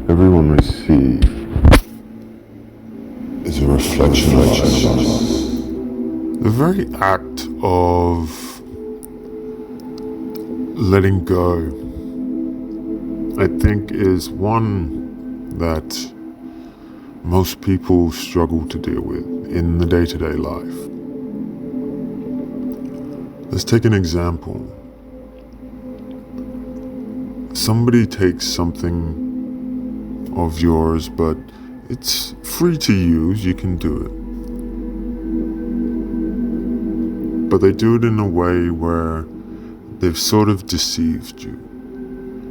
Everyone we see is a reflection of us. The very act of letting go, I think, is one that most people struggle to deal with in the day-to-day life. Let's take an example. Somebody takes something of yours, but it's free to use, you can do it. But they do it in a way where they've sort of deceived you.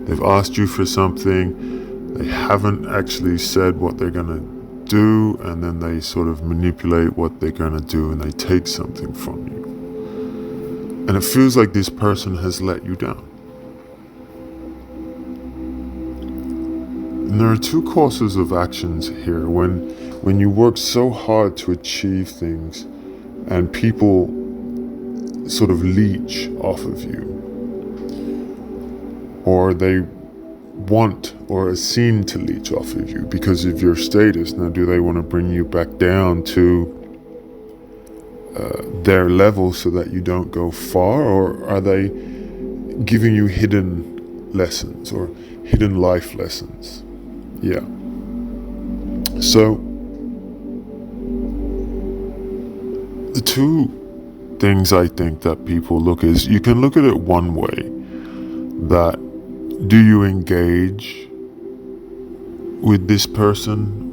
They've asked you for something, they haven't actually said what they're gonna do, and then they sort of manipulate what they're gonna do and they take something from you. And it feels like this person has let you down. And there are two courses of actions here. When you work so hard to achieve things and people sort of leech off of you, or they want or are seen to leech off of you because of your status. Now, do they want to bring you back down to their level so that you don't go far, or are they giving you hidden lessons or hidden life lessons? Yeah. So the two things I think that people look is, you can look at it one way, that do you engage with this person?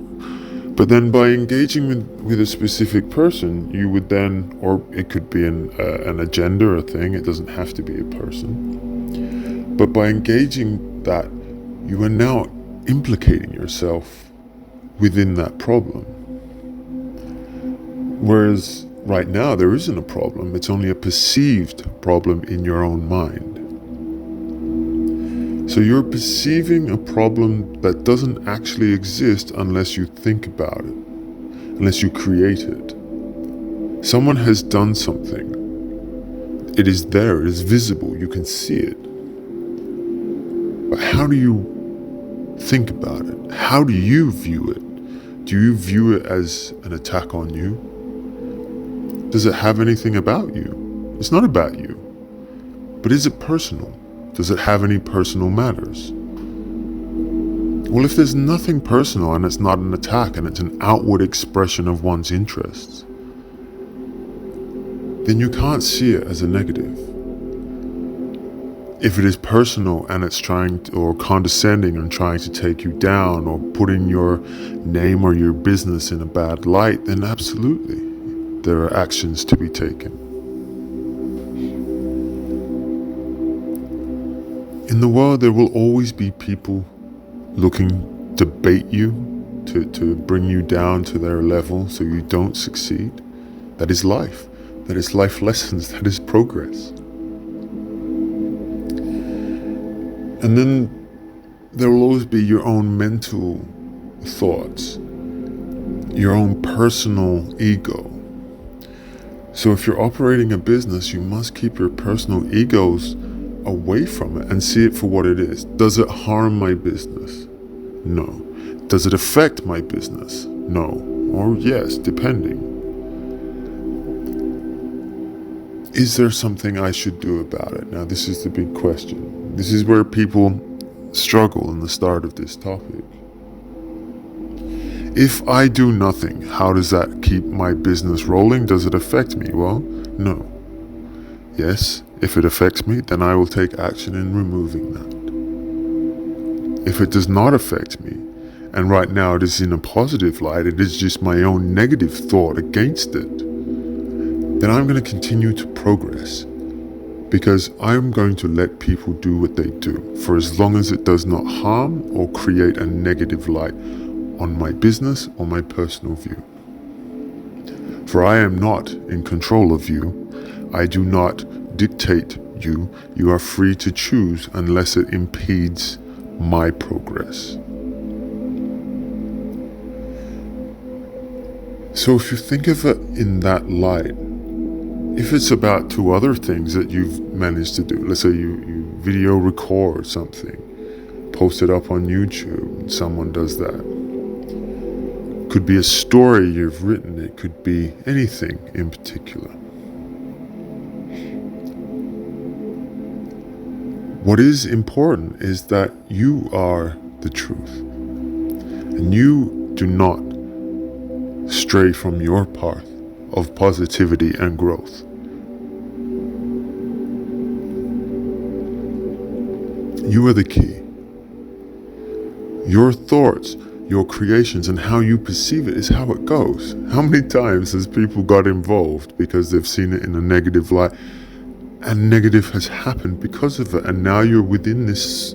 But then by engaging with a specific person, you would then, or it could be an agenda or a thing, it doesn't have to be a person. But by engaging that, you are now implicating yourself within that problem. Whereas right now there isn't a problem, it's only a perceived problem in your own mind. So you're perceiving a problem that doesn't actually exist unless you think about it, unless you create it. Someone has done something. It is there, it is visible, you can see it. But how do you think about it? How do you view it? Do you view it as an attack on you? Does it have anything about you? It's not about you. But is it personal? Does it have any personal matters? Well, if there's nothing personal and it's not an attack and it's an outward expression of one's interests, then you can't see it as a negative. If it is personal and it's trying to, or condescending and trying to take you down or putting your name or your business in a bad light, then absolutely, there are actions to be taken. In the world, there will always be people looking to bait you, to bring you down to their level so you don't succeed. That is life. That is life lessons. That is progress. And then there will always be your own mental thoughts, your own personal ego. So if you're operating a business, you must keep your personal egos away from it and see it for what it is. Does it harm my business? No. Does it affect my business? No. Or yes, depending. Is there something I should do about it? Now, this is the big question. This is where people struggle in the start of this topic. If I do nothing, how does that keep my business rolling? Does it affect me? Well, no. Yes, if it affects me, then I will take action in removing that. If it does not affect me, and right now it is in a positive light, it is just my own negative thought against it, then I'm going to continue to progress, because I'm going to let people do what they do for as long as it does not harm or create a negative light on my business or my personal view. For I am not in control of you. I do not dictate you. You are free to choose unless it impedes my progress. So if you think of it in that light, if it's about two other things that you've managed to do, let's say you video record something, post it up on YouTube and someone does that. Could be a story you've written, it could be anything in particular. What is important is that you are the truth, and you do not stray from your path of positivity and growth. You are the key. Your thoughts, your creations, and how you perceive it is how it goes. How many times has people got involved because they've seen it in a negative light, and negative has happened because of it, and now you're within this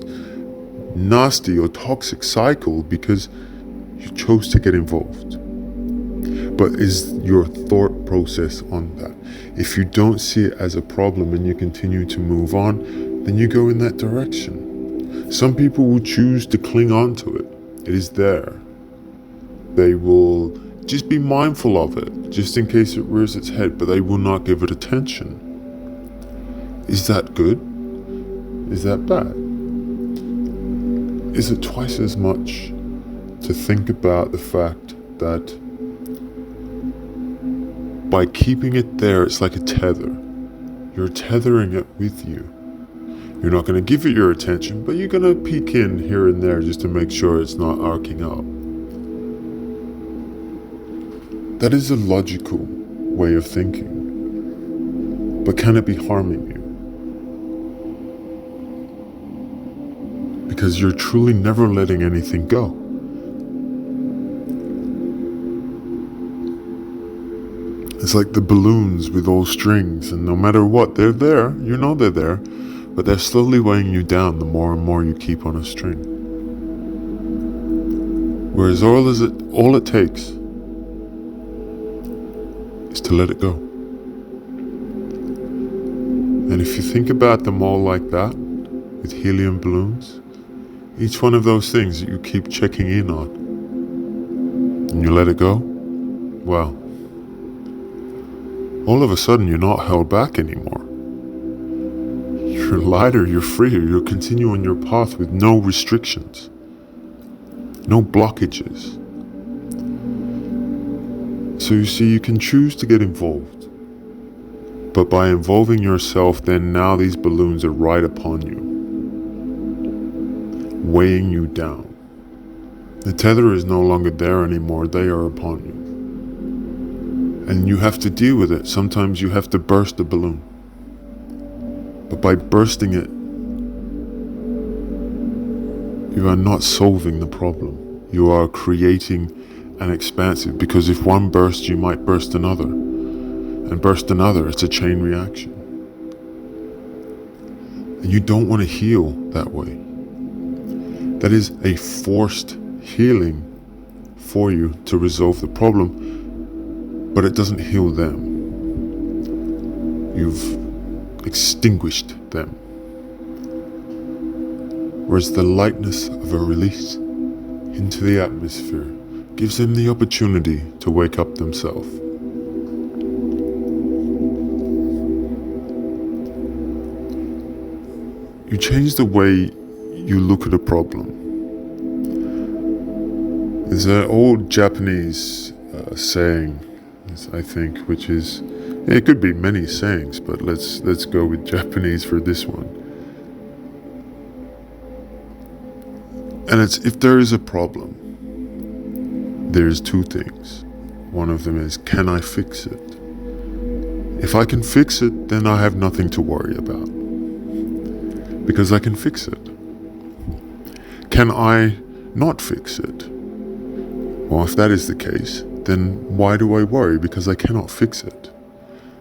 nasty or toxic cycle because you chose to get involved. But is your thought process on that? If you don't see it as a problem and you continue to move on, then you go in that direction. Some people will choose to cling on to it. It is there. They will just be mindful of it, just in case it rears its head, but they will not give it attention. Is that good? Is that bad? Is it twice as much to think about the fact that by keeping it there, it's like a tether. You're tethering it with you. You're not going to give it your attention, but you're going to peek in here and there just to make sure it's not arcing up. That is a logical way of thinking. But can it be harming you? Because you're truly never letting anything go. It's like the balloons with all strings, and no matter what, they're there. You know they're there. But they're slowly weighing you down the more and more you keep on a string. Whereas all it takes is to let it go. And if you think about them all like that, with helium balloons, each one of those things that you keep checking in on, and you let it go, well, all of a sudden you're not held back anymore. You're lighter, you're freer, you'll continue on your path with no restrictions, no blockages. So you see, you can choose to get involved, but by involving yourself, then now these balloons are right upon you, weighing you down. The tether is no longer there anymore, they are upon you. And you have to deal with it. Sometimes you have to burst the balloon. But by bursting it, you are not solving the problem. You are creating an expansive, because if one bursts, you might burst another. And burst another, it's a chain reaction. And you don't want to heal that way. That is a forced healing for you to resolve the problem, but it doesn't heal them. You've extinguished them. Whereas the lightness of a release into the atmosphere gives them the opportunity to wake up themselves. You change the way you look at a problem. There's an old Japanese saying, I think, which is, it could be many sayings, but let's go with Japanese for this one. And it's, if there is a problem, there's two things. One of them is, can I fix it? If I can fix it, then I have nothing to worry about, because I can fix it. Can I not fix it? Well, if that is the case, then why do I worry? Because I cannot fix it.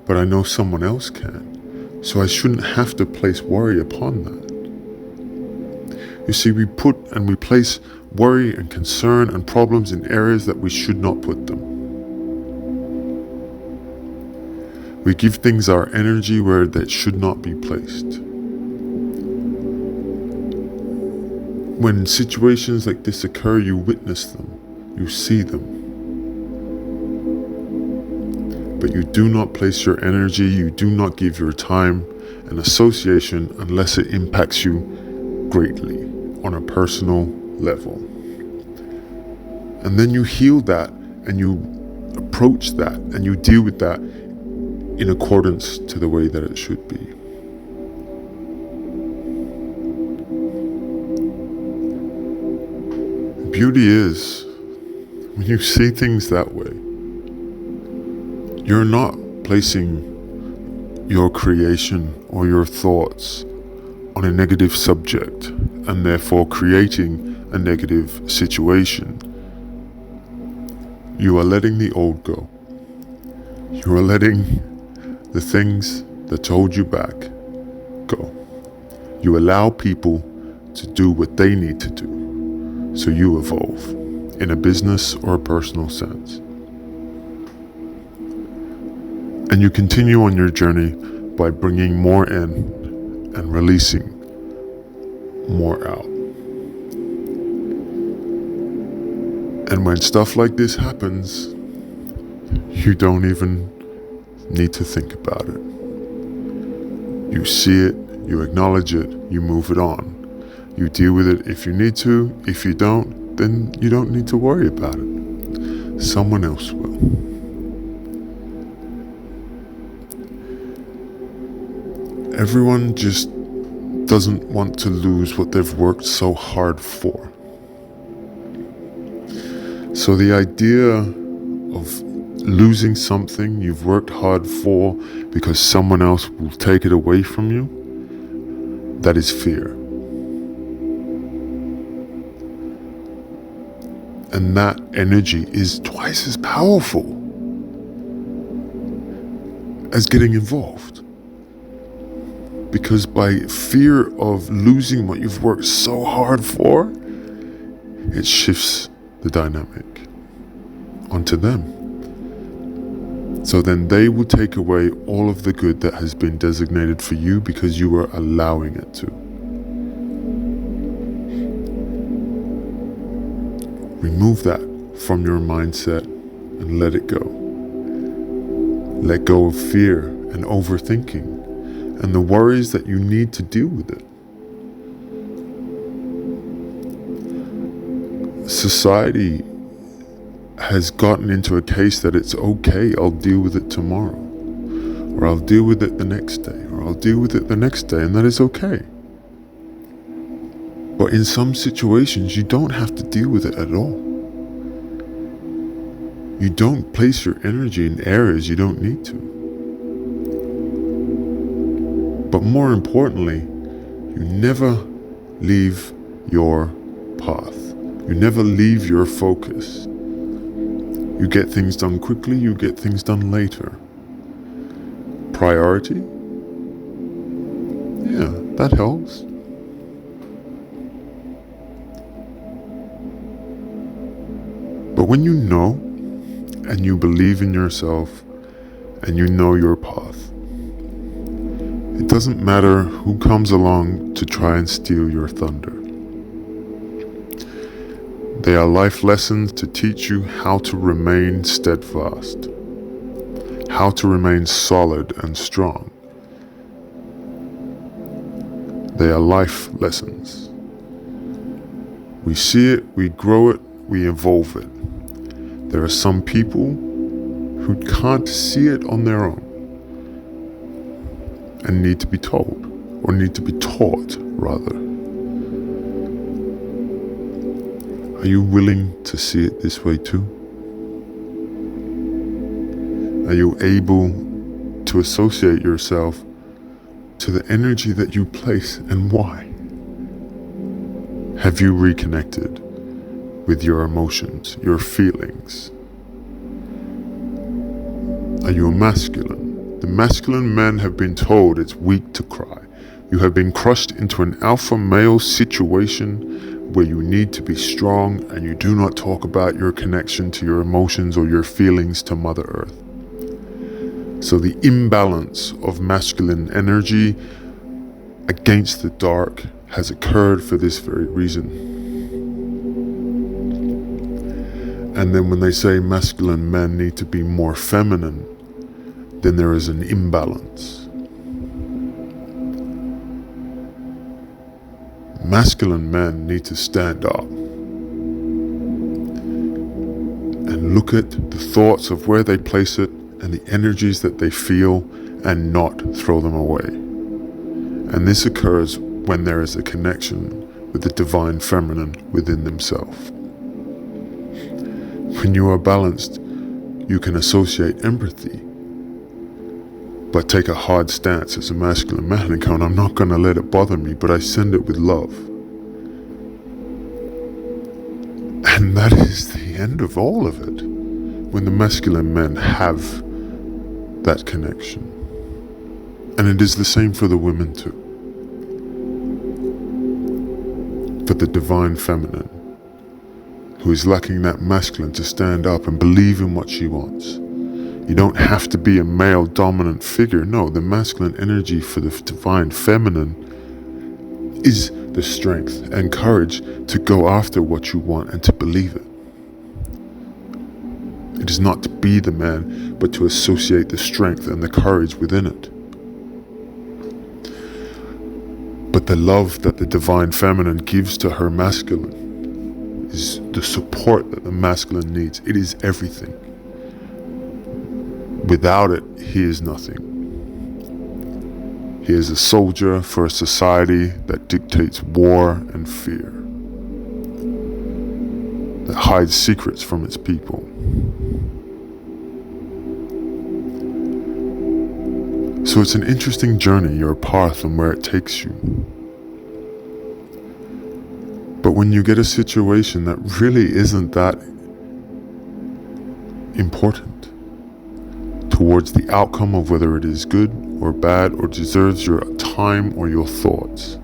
But I know someone else can. So I shouldn't have to place worry upon that. You see, we put and we place worry and concern and problems in areas that we should not put them. We give things our energy where that should not be placed. When situations like this occur, you witness them, you see them. But you do not place your energy, you do not give your time and association unless it impacts you greatly on a personal level. And then you heal that and you approach that and you deal with that in accordance to the way that it should be. Beauty is, when you see things that way, you're not placing your creation or your thoughts on a negative subject and therefore creating a negative situation. You are letting the old go. You are letting the things that hold you back go. You allow people to do what they need to do so you evolve in a business or a personal sense. And you continue on your journey by bringing more in and releasing more out. And when stuff like this happens, you don't even need to think about it. You see it, you acknowledge it, you move it on. You deal with it if you need to. If you don't, then you don't need to worry about it. Someone else will. Everyone just doesn't want to lose what they've worked so hard for. So the idea of losing something you've worked hard for because someone else will take it away from you, that is fear. And that energy is twice as powerful as getting involved. Because by fear of losing what you've worked so hard for, it shifts the dynamic onto them. So then they will take away all of the good that has been designated for you because you were allowing it to. Remove that from your mindset and let it go. Let go of fear and overthinking and the worries that you need to deal with it. Society has gotten into a case that it's okay, I'll deal with it tomorrow, or I'll deal with it the next day, or I'll deal with it the next day, and that is okay. But in some situations, you don't have to deal with it at all. You don't place your energy in areas you don't need to. But more importantly, you never leave your path. You never leave your focus. You get things done quickly, you get things done later. Priority? Yeah, that helps. But when you know and you believe in yourself and you know your path, it doesn't matter who comes along to try and steal your thunder. They are life lessons to teach you how to remain steadfast, how to remain solid and strong. They are life lessons. We see it, we grow it, we evolve it. There are some people who can't see it on their own and need to be told, or need to be taught, rather. Are you willing to see it this way too? Are you able to associate yourself to the energy that you place and why? Have you reconnected with your emotions, your feelings? Are you a masculine? The masculine men have been told it's weak to cry. You have been crushed into an alpha male situation where you need to be strong and you do not talk about your connection to your emotions or your feelings to Mother Earth. So the imbalance of masculine energy against the dark has occurred for this very reason. And then when they say masculine men need to be more feminine, then there is an imbalance. Masculine men need to stand up and look at the thoughts of where they place it and the energies that they feel and not throw them away. And this occurs when there is a connection with the divine feminine within themselves. When you are balanced, you can associate empathy, but take a hard stance as a masculine man and go, I'm not going to let it bother me, but I send it with love. And that is the end of all of it, when the masculine men have that connection. And it is the same for the women too. For the divine feminine, who is lacking that masculine to stand up and believe in what she wants. You don't have to be a male dominant figure. No, the masculine energy for the divine feminine is the strength and courage to go after what you want and to believe it. It is not to be the man, but to associate the strength and the courage within it. But the love that the divine feminine gives to her masculine is the support that the masculine needs. It is everything. Without it, he is nothing. He is a soldier for a society that dictates war and fear, that hides secrets from its people. So it's an interesting journey, your path and where it takes you. But when you get a situation that really isn't that important towards the outcome of whether it is good or bad or deserves your time or your thoughts,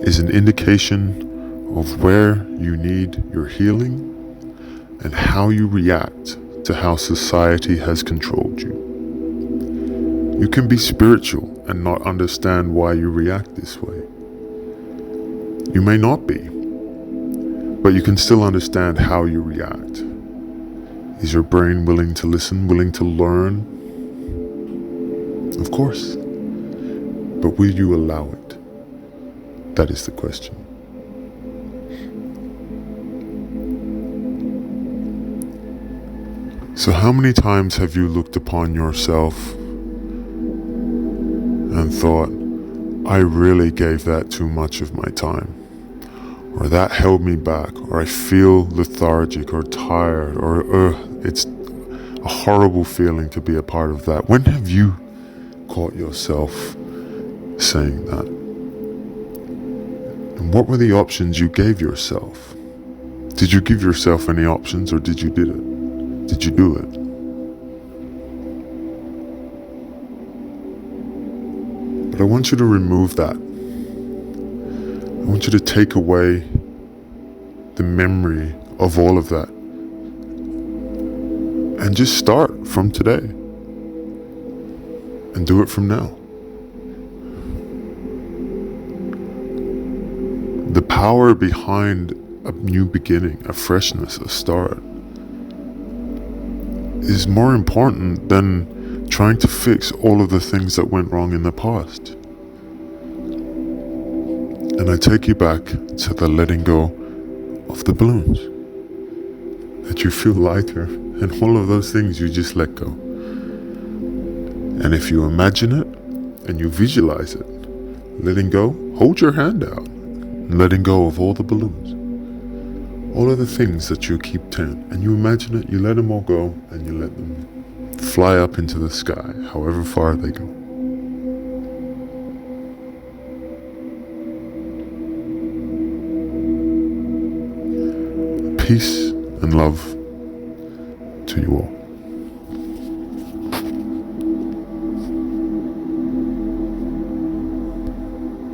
is an indication of where you need your healing and how you react to how society has controlled you. You can be spiritual and not understand why you react this way. You may not be, but you can still understand how you react. Is your brain willing to listen, willing to learn? Of course. But will you allow it? That is the question. So how many times have you looked upon yourself and thought, I really gave that too much of my time, or that held me back, or I feel lethargic or tired, or it's a horrible feeling to be a part of that? When have you caught yourself saying that? And what were the options you gave yourself? Did you give yourself any options, or did you do it? But I want you to remove that. I want you to take away the memory of all of that and just start from today and do it from now. The power behind a new beginning, a freshness, a start, is more important than trying to fix all of the things that went wrong in the past. And I take you back to the letting go of the balloons, that you feel lighter, and all of those things you just let go. And if you imagine it and you visualize it, letting go, hold your hand out, and letting go of all the balloons, all of the things that you keep ten, and you imagine it, you let them all go, and you let them fly up into the sky, however far they go. Peace and love to you all.